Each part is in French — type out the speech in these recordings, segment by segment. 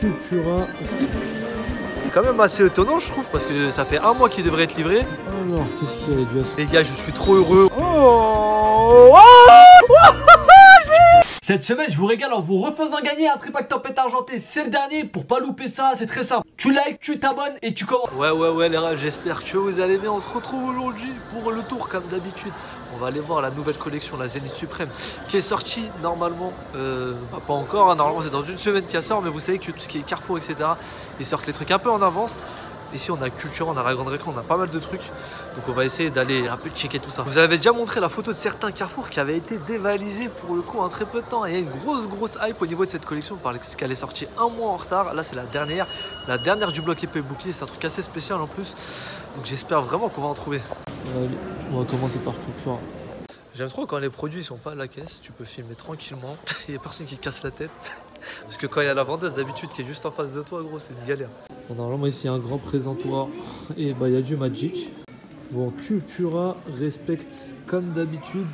Cultura. Quand même assez étonnant je trouve parce que ça fait un mois qu'il devrait être livré. Alors, qu'est-ce qu'il y a les gars? Les gars, je suis trop heureux. Cette semaine, je vous régale en vous refaisant gagner un tripack tempête argentée. C'est le dernier, pour pas louper ça, c'est très simple. Tu likes, tu t'abonnes et tu commences. Ouais les gars, j'espère que vous allez bien. On se retrouve aujourd'hui pour le tour comme d'habitude. On va aller voir la nouvelle collection, la Zénith Suprême, qui est sortie normalement, pas encore, hein, normalement c'est dans une semaine qu'elle sort, mais vous savez que tout ce qui est Carrefour, etc., ils sortent les trucs un peu en avance. Ici on a Cultura, on a la grande récré, on a pas mal de trucs. Donc on va essayer d'aller un peu checker tout ça. Vous avez déjà montré la photo de certains Carrefour qui avaient été dévalisés pour le coup en très peu de temps. Et il y a une grosse hype au niveau de cette collection parce qu'elle est sortie un mois en retard. Là c'est la dernière du bloc épée bouclier. C'est un truc assez spécial en plus. Donc j'espère vraiment qu'on va en trouver. Allez, on va commencer par Cultura. J'aime trop quand les produits sont pas à la caisse, tu peux filmer tranquillement, il n'y a personne qui te casse la tête. Parce que quand il y a la vendeuse d'habitude qui est juste en face de toi, gros, c'est une galère. Bon, normalement ici il y a un grand présentoir et bah il y a du Magic. Bon, Cultura respecte comme d'habitude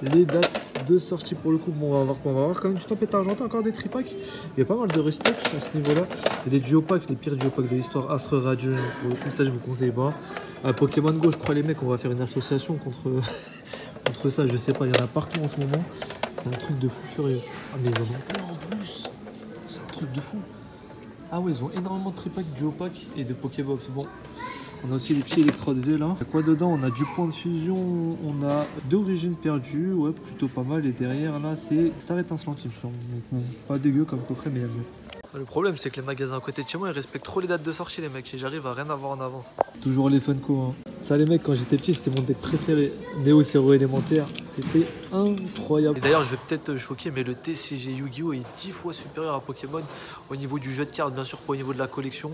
les dates de sortie pour le coup. Bon, on va voir quoi, on va voir quand même du tempête argenté, encore des tripacks. Il y a pas mal de restock à ce niveau-là. Et les duopacks, les pires duopacks de l'histoire, Astre Radio, pour le coup ça je vous conseille pas. À Pokémon Go, je crois les mecs, on va faire une association contre... contre ça, je sais pas, il y en a partout en ce moment. C'est un truc de fou furieux. Ah mais ils en ont plein en plus. C'est un truc de fou. Ah ouais, ils ont énormément de tripacks, duopacks et de Pokébox. Bon, on a aussi les petits électrodes V là. Quoi dedans? On a du point de fusion, on a d'origine perdue, ouais, plutôt pas mal. Et derrière là, c'est Star étincelante, il me semble. Donc bon, pas dégueu comme coffret, mais il y a mieux. Le problème, c'est que les magasins à côté de chez moi, ils respectent trop les dates de sortie, les mecs. Et j'arrive à rien avoir en avance. Toujours les Funko, hein. Ça, les mecs, quand j'étais petit, c'était mon deck préféré. Néo Zéro élémentaire, c'était incroyable. Et d'ailleurs, je vais peut-être choquer, mais le TCG Yu-Gi-Oh! Est 10 fois supérieur à Pokémon au niveau du jeu de cartes, bien sûr, pas au niveau de la collection.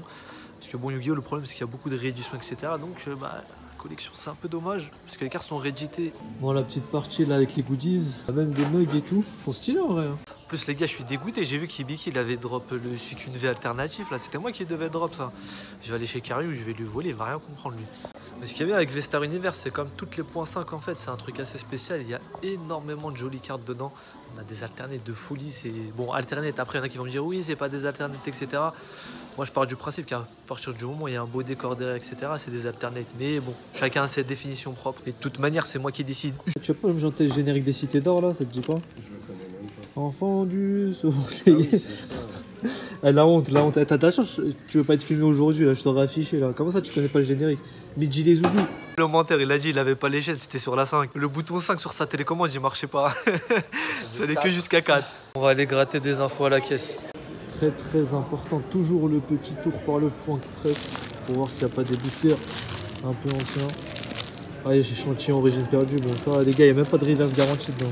Parce que bon, Yu-Gi-Oh! Le problème, c'est qu'il y a beaucoup de rééditions, etc. Donc, la collection, c'est un peu dommage, parce que les cartes sont rééditées. Bon, la petite partie là avec les goodies, même des mugs et tout, sont stylés en vrai. Hein. En plus, les gars, je suis dégoûté. J'ai vu qu'Ibiki, il avait drop le Suicune V alternatif. Là, c'était moi qui devais drop ça. Je vais aller chez Kariou, je vais lui voler, il va rien comprendre lui. Mais ce qui est bien avec Vestar Universe, c'est comme toutes les points 5 en fait, c'est un truc assez spécial. Il y a énormément de jolies cartes dedans. On a des alternates de folie. C'est bon, alternates. Après, il y en a qui vont me dire oui, c'est pas des alternates, etc. Moi, je pars du principe qu'à partir du moment où il y a un beau décor derrière, etc., c'est des alternates. Mais bon, chacun a ses définitions propres. Et de toute manière, c'est moi qui décide. Tu vas pas me chanter le générique des Cités d'Or là, ça te dit pas? Je le connais même pas. Enfant du soleil. Ah oui, c'est ça. La honte. T'as de la chance, tu veux pas être filmé aujourd'hui là, je t'aurais affiché là. Comment ça, tu connais pas le générique? Midji les zouzous. Le menteur, il a dit il avait pas l'échelle, c'était sur la 5. Le bouton 5 sur sa télécommande, il marchait pas. Ça n'est que jusqu'à 4. On va aller gratter des infos à la caisse. Très important, toujours le petit tour par le point presse pour voir s'il n'y a pas des boosters un peu anciens. Allez, échantillon origine perdue. Bon, ça, les gars, il n'y a même pas de reverse garantie dedans.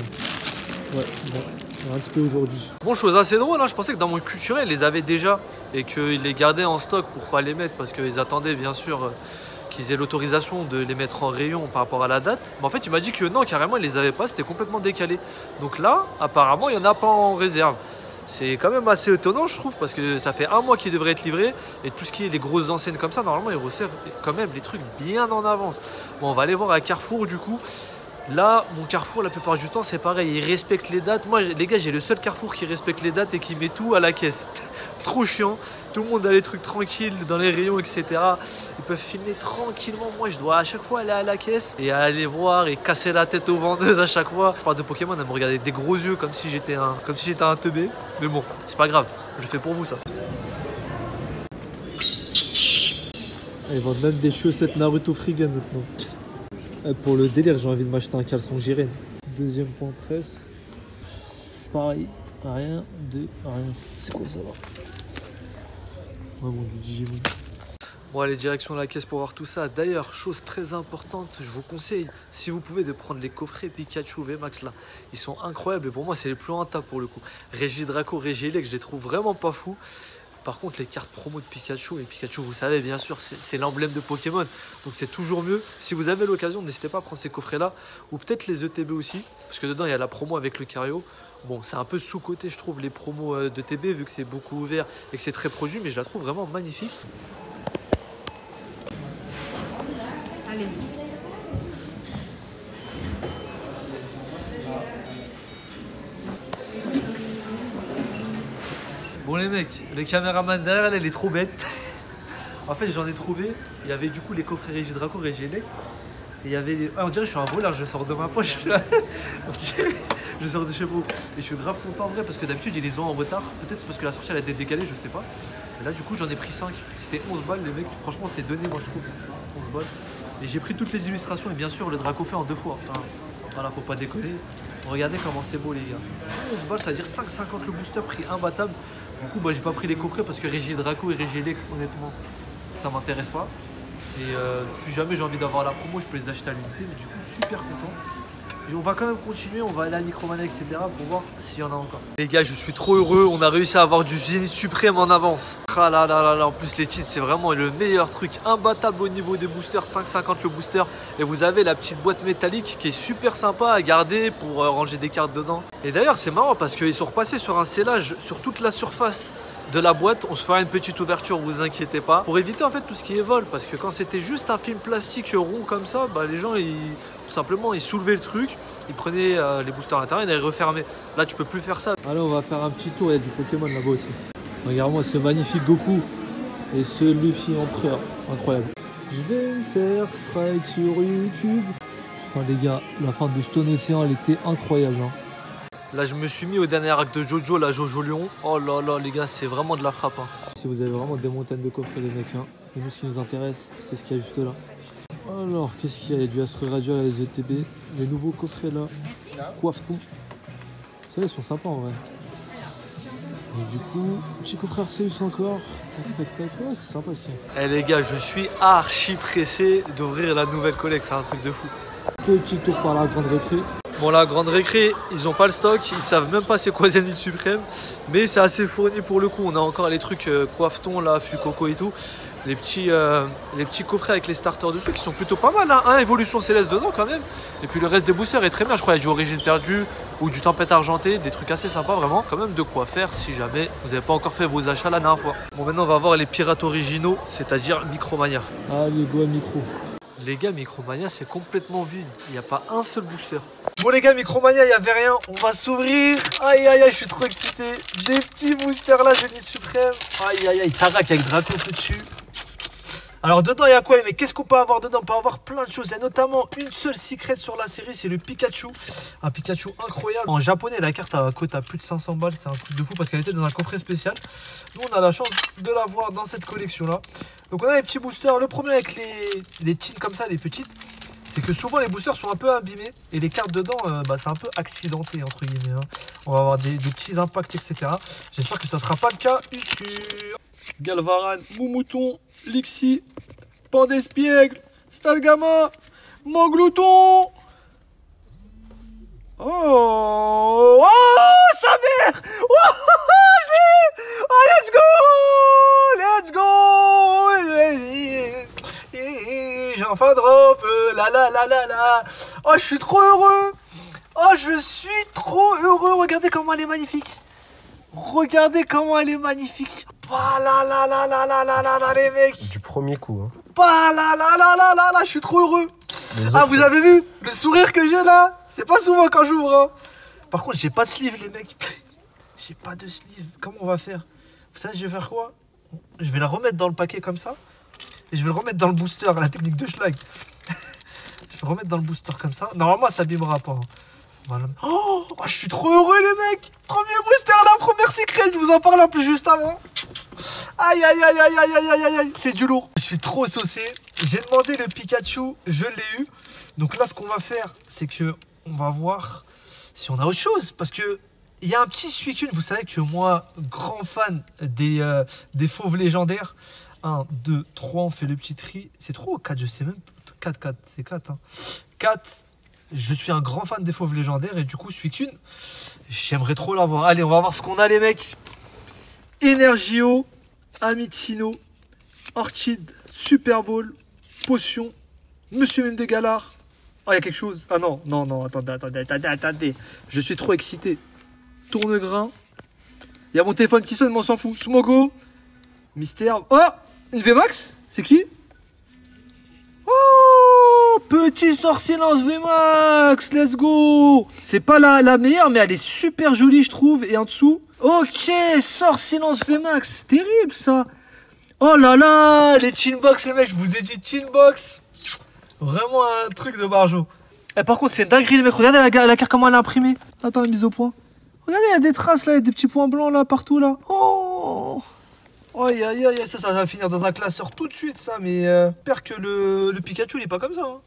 Ouais, bon, un petit peu aujourd'hui. Bon, chose assez drôle, hein, je pensais que dans mon culturel, ils les avaient déjà et qu'ils les gardaient en stock pour pas les mettre parce qu'ils attendaient bien sûr qu'ils aient l'autorisation de les mettre en rayon par rapport à la date. Mais en fait, il m'a dit que non, carrément, ils les avaient pas, c'était complètement décalé. Donc là, apparemment, il n'y en a pas en réserve. C'est quand même assez étonnant, je trouve, parce que ça fait un mois qu'ils devraient être livrés. Et tout ce qui est les grosses enseignes comme ça, normalement, ils reçoivent quand même les trucs bien en avance. Bon, on va aller voir à Carrefour, du coup. Là, mon Carrefour, la plupart du temps, c'est pareil. Ils respectent les dates. Moi, les gars, j'ai le seul Carrefour qui respecte les dates et qui met tout à la caisse. Trop chiant. Tout le monde a les trucs tranquilles dans les rayons, etc. Ils peuvent filmer tranquillement. Moi, je dois à chaque fois aller à la caisse et aller voir et casser la tête aux vendeuses à chaque fois. Je parle de Pokémon, elles me regardaient des gros yeux comme si j'étais un teubé. Mais bon, c'est pas grave. Je le fais pour vous, ça. Ils vendent même des chaussettes Naruto Freegun maintenant. Pour le délire, j'ai envie de m'acheter un caleçon Jiren. Deuxième point presse. Pareil. Rien de rien. C'est quoi ça va? Vraiment du Digimon. Bon, allez, direction la caisse pour voir tout ça. D'ailleurs, chose très importante, je vous conseille, si vous pouvez, de prendre les coffrets Pikachu VMAX là. Ils sont incroyables et pour moi, c'est les plus rentables pour le coup. Regidrago, Regielec, je les trouve vraiment pas fous. Par contre, les cartes promo de Pikachu, et Pikachu, vous savez, bien sûr, c'est l'emblème de Pokémon. Donc c'est toujours mieux. Si vous avez l'occasion, n'hésitez pas à prendre ces coffrets-là. Ou peut-être les ETB aussi. Parce que dedans, il y a la promo avec le Cario. Bon, c'est un peu sous-côté, je trouve, les promos de TB, vu que c'est beaucoup ouvert et que c'est très produit. Mais je la trouve vraiment magnifique. Allez-y. Bon les mecs, le caméraman derrière, elle est trop bête. En fait, j'en ai trouvé. Il y avait du coup les coffrets Régie Draco, Régie Elec. Et il y avait les... Ah, on dirait que je suis un voleur, je sors de ma poche. On dirait... Je sors de chez vous. Et je suis grave content en vrai parce que d'habitude, ils les ont en retard. Peut-être c'est parce que la sortie elle a été décalée, je sais pas. Et là, du coup, j'en ai pris 5. C'était 11 balles, les mecs. Franchement, c'est donné, moi je trouve. 11 balles. Et j'ai pris toutes les illustrations et bien sûr le Draco fait en 2 fois. Putain. Voilà, faut pas déconner. Regardez comment c'est beau, les gars. 11 balles, ça veut dire 5,50 le booster, prix imbattable. Du coup, bah, j'ai pas pris les coffrets parce que Régie Draco et Régie Elec, honnêtement, ça m'intéresse pas. Et si jamais j'ai envie d'avoir la promo, je peux les acheter à l'unité. Mais du coup, super content. Et on va quand même continuer, on va aller à Micromania, etc. pour voir s'il y en a encore. Les gars, je suis trop heureux. On a réussi à avoir du Zénith Suprême en avance. Ah là là là là. En plus, les titres, c'est vraiment le meilleur truc. Imbattable au niveau des boosters. 5,50 le booster. Et vous avez la petite boîte métallique qui est super sympa à garder pour ranger des cartes dedans. Et d'ailleurs, c'est marrant parce qu'ils sont repassés sur un scellage sur toute la surface de la boîte. On se fera une petite ouverture, vous inquiétez pas, pour éviter en fait tout ce qui est vol, parce que quand c'était juste un film plastique rond comme ça, bah, les gens tout simplement ils soulevaient le truc, ils prenaient les boosters à l'intérieur et ils refermaient. Là tu peux plus faire ça. Allez, on va faire un petit tour, il y a du Pokémon là-bas aussi. Regarde-moi ce magnifique Goku et ce Luffy Empereur, incroyable. Je vais me faire strike sur YouTube. Enfin, les gars, la fin de Stone Ocean elle était incroyable hein. Là je me suis mis au dernier acte de Jojo, la Jojo Lion. Oh là là les gars, c'est vraiment de la frappe hein. Si vous avez vraiment des montagnes de coffrets les mecs hein. Et nous ce qui nous intéresse, c'est ce qu'il y a juste là. Alors qu'est-ce qu'il y a? Il y a du Astro Radio, la SVTB, les nouveaux coffrets là. Coiffe-tout. Ça ils sont sympas en vrai. Et du coup, petit coffret Arceus encore. Tac tac tac, ouais c'est sympa ce qu'il y a. Eh les gars, je suis archi pressé d'ouvrir la nouvelle collecte, c'est un truc de fou. Petit tour par la grande récré. Bon, la grande récré, ils ont pas le stock, ils savent même pas c'est quoi Zénith Suprême, mais c'est assez fourni pour le coup. On a encore les trucs coiffe-ton là, Fucoco et tout. Les petits coffrets avec les starters dessus qui sont plutôt pas mal. Hein. Évolution céleste dedans quand même. Et puis le reste des boosters est très bien. Je crois qu'il y a du Origine perdue ou du Tempête argentée. Des trucs assez sympas vraiment. Quand même de quoi faire si jamais vous n'avez pas encore fait vos achats la dernière fois. Bon, maintenant on va voir les pirates originaux, c'est-à-dire Micromania. Allez, go à micro. Les gars, Micromania c'est complètement vide. Il n'y a pas un seul booster. Bon les gars, Micromania, il n'y avait rien. On va s'ouvrir. Aïe aïe aïe, je suis trop excité. Des petits boosters là, Zénith Suprême. Aïe aïe aïe, Karak avec Draco dessus. Alors dedans il y a quoi les mecs? Qu'est-ce qu'on peut avoir dedans? On peut avoir plein de choses. Il y a notamment une seule secret sur la série, c'est le Pikachu. Un Pikachu incroyable. En japonais la carte coûte à plus de 500 balles. C'est un truc de fou parce qu'elle était dans un coffret spécial. Nous on a la chance de l'avoir dans cette collection là. Donc on a les petits boosters. Le problème avec les tines comme ça, les petites, c'est que souvent les boosters sont un peu abîmés. Et les cartes dedans, c'est un peu accidenté entre guillemets hein. On va avoir des petits impacts etc. J'espère que ça ne sera pas le cas ici. Galvaran, Moumouton, Lixi, Pandespiègle, Stalgama, Manglouton. Oh, sa mère. Oh, let's go. J'ai enfin drop, la. Oh, je suis trop heureux. Oh, je suis trop heureux. Regardez comment elle est magnifique. Regardez comment elle est magnifique. Bah là, les mecs. Du premier coup. Hein. Bah là, je suis trop heureux. Ah, vous avez vu le sourire que j'ai là? C'est pas souvent quand j'ouvre. Hein. Par contre, j'ai pas de sleeve, les mecs. J'ai pas de sleeve. Comment on va faire? Vous savez, je vais faire quoi? Je vais la remettre dans le paquet comme ça. Et je vais le remettre dans le booster, la technique de Schlag. Je vais le remettre dans le booster comme ça. Normalement, ça s'abîmera pas. Hein. Voilà. Oh, je suis trop heureux les mecs. Premier booster, la première secret. Je vous en parle un peu juste avant. Aïe. C'est du lourd. Je suis trop saucé. J'ai demandé le Pikachu, je l'ai eu. Donc là ce qu'on va faire, c'est que on va voir si on a autre chose. Parce que il y a un petit Suicune. Vous savez que moi, grand fan des fauves légendaires. 1, 2, 3, on fait le petit tri. C'est 3 ou 4, je sais même. 4, c'est 4. Hein. 4. Je suis un grand fan des fauves légendaires et du coup Suicune, j'aimerais trop l'avoir. Allez, on va voir ce qu'on a les mecs. Energio, Amityville, Orchid, Super Bowl, Potion, Monsieur Mime de Galard. Oh, il y a quelque chose. Ah non, attendez. Je suis trop excité. Tournegrain. Il y a mon téléphone qui sonne, mais on s'en fout. Smogo, Mystère. Oh, une VMAX. C'est qui? Oh, petit sorcier lance VMAX, let's go. C'est pas la meilleure, mais elle est super jolie, je trouve. Et en dessous, Ok, sort silence VMAX. Terrible ça. Oh là là, les chinbox, les mecs, je vous ai dit chinbox. Vraiment un truc de barjo. Et par contre, c'est dinguerie, les mecs. Regardez la carte, comment elle est imprimée. Attends, mise au point. Regardez, il y a des traces là, il y a des petits points blancs là, partout là. Oh. Aïe aïe aïe, ça va finir dans un classeur tout de suite, ça. Mais j'espère que le Pikachu, il est pas comme ça. Hein.